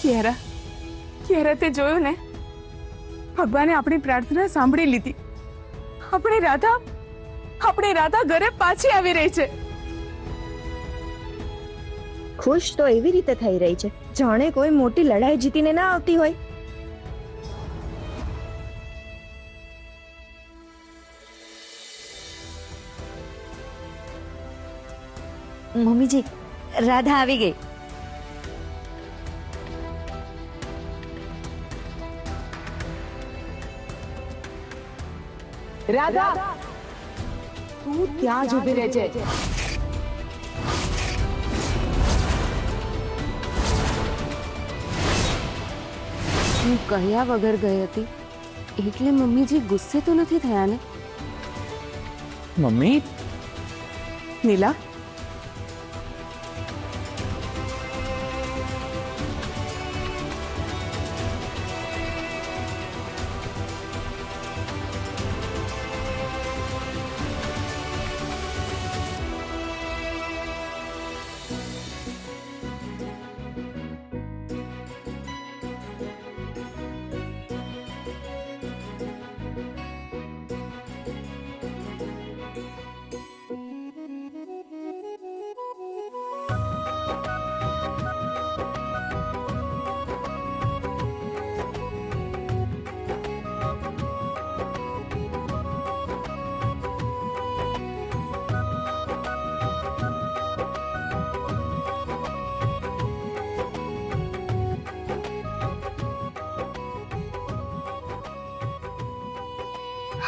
કિયારા, કિયારા, તે જોયું ને, ભગવાને આપણી પ્રાર્થના સાંભળી લીધી. આપણી રાધા ઘરે પાછી આવી રહી છે. ખુશ તો એવી રીતે થઈ રહી છે જાણે કોઈ મોટી લડાઈ જીતીને ના આવતી હોય. મમ્મીજી, રાધા આવી ગઈ. રાધા, તું ત્યાં જ ઊભી રહેજે. હું કહ્યા વગર ગઈ હતી એટલે મમ્મીજી ગુસ્સે તો નથી થયા ને? મમ્મી, નીલા,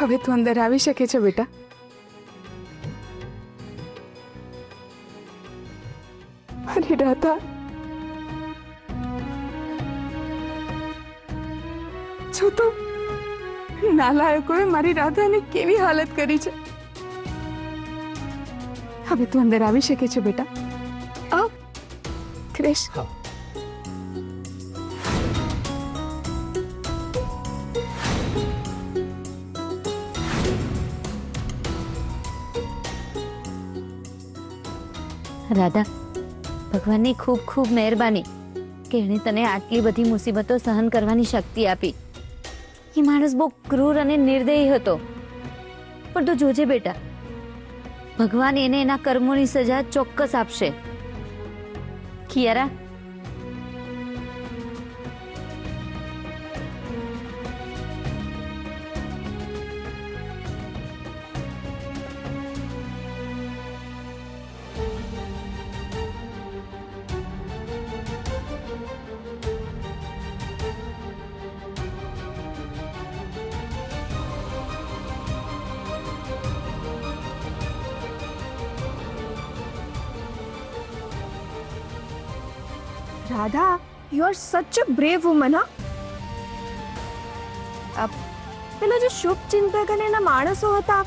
હવે તું અંદર આવી શકે છે બેટા. મારી રાધા, જો તો નાલાયકોએ મારી રાધાની કેવી હાલત કરી છે. હવે તું અંદર આવી શકે છે બેટા. આવ ક્રિશ. રાધા, ભગવાનની ખૂબ ખૂબ મહેરબાની કે એણે તને આટલી બધી મુસીબતો સહન કરવાની શક્તિ આપી. એ માણસ બહુ ક્રૂર અને નિર્દયી હતો, પણ તું જોજે બેટા, ભગવાન એને એના કર્મોની સજા ચોક્કસ આપશે. કિયારા, રાધા, યુ આર સચ અ બ્રેવ વુમન. પેલા જે શુભ ચિંતક અને એના માણસો હતા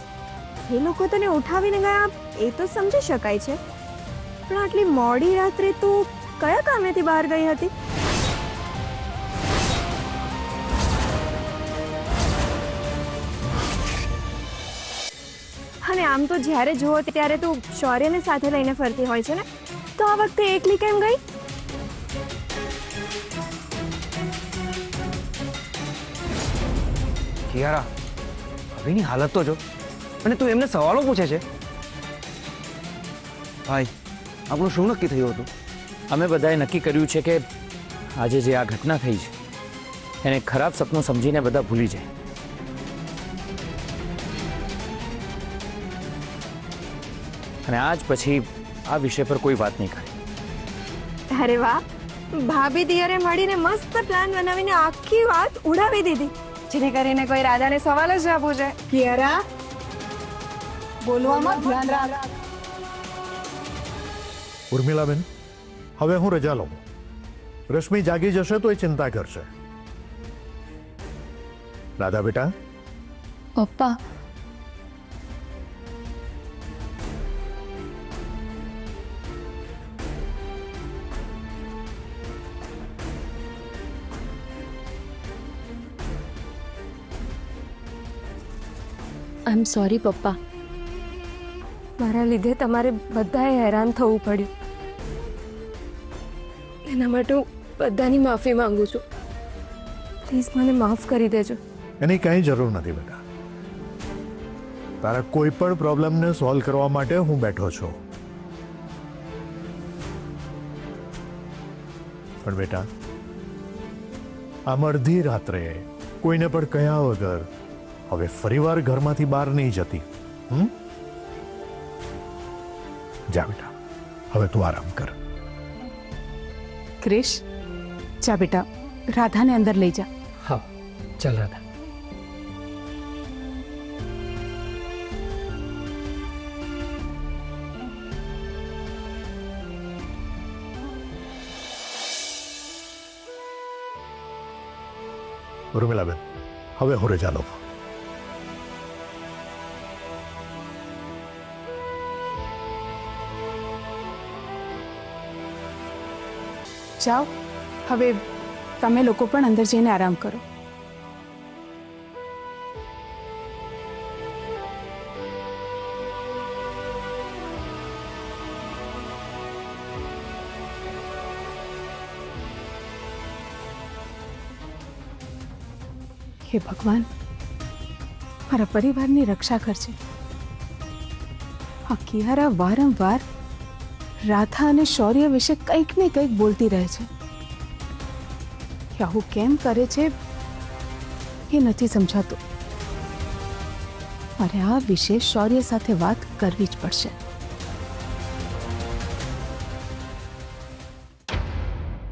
એ લોકો તને ઉઠાવીને ગયા એ તો સમજી શકાય છે, પણ આટલી મોડી રાત્રે તું કયા કામેથી બહાર ગઈ હતી? અને આમ તો જ્યારે જુઓ ત્યારે તું શૌર્યને સાથે લઈને ફરતી હોય છે ને, તો આ વખતે એકલી કેમ ગઈ? કિયારા, ભાભીની હાલત તો જો, અને તું એમને સવાલો પૂછે છે. ભાઈ, આપણું શું નક્કી થયું હતું? અમે બધાએ નક્કી કર્યું છે કે આજે જે આ ઘટના થઈ છે એને ખરાબ સપનું સમજીને બધા ભૂલી જાય. અને આજ પછી આ વિષય પર કોઈ વાત નહીં કરે. અરે વાહ, ભાભી દિયરે મળીને મસ્ત પ્લાન બનાવીને આખી વાત ઉડાવી દીધી, જેને કરીને કોઈ રાધાને સવાલ જ ના પૂછે. કિયારા, બોલવામાં ધ્યાન રાખ. ઉર્મિલાબેન, હવે હું રજા લઉં. રશ્મિ જાગી જશે તો એ ચિંતા કરશે. રાધા બેટા. પપ્પા, આઈ એમ સોરી પપ્પા. મારા લીધે તમારે બધાએ હેરાન થવું પડ્યું. એના માટે હું બધાની માફી માંગુ છું. પ્લીઝ મને માફ કરી દેજો. એની કંઈ જરૂર નથી બેટા. તારા કોઈ પણ પ્રોબ્લેમને સોલ્વ કરવા માટે હું બેઠો છું. પણ બેટા, આમ અડધી રાત્રે કોઈને પણ કહ્યા વગર હવે ફરીવાર ઘરમાંથી બહાર નહીં જતી. જા બેટા, હવે તું આરામ કર. ક્રિશ, જા બેટા, રાધાને અંદર લઈ જા. હા ચાલ રાધા. ઉર્મિલાબેન, હવે હું રજા લઉં. જાઓ, હવે તમે લોકો પણ અંદર જઈને આરામ કરો. હે ભગવાન, મારા પરિવારની રક્ષા કરજે. આ કિયારા વારંવાર રાધા અને શૌર્ય વિશે કંઈક ને કંઈક બોલતી રહે છે. કે આવું કેમ કરે છે એ નથી સમજાતું. મારે આ વિશે શૌર્ય સાથે વાત કરવી જ પડશે.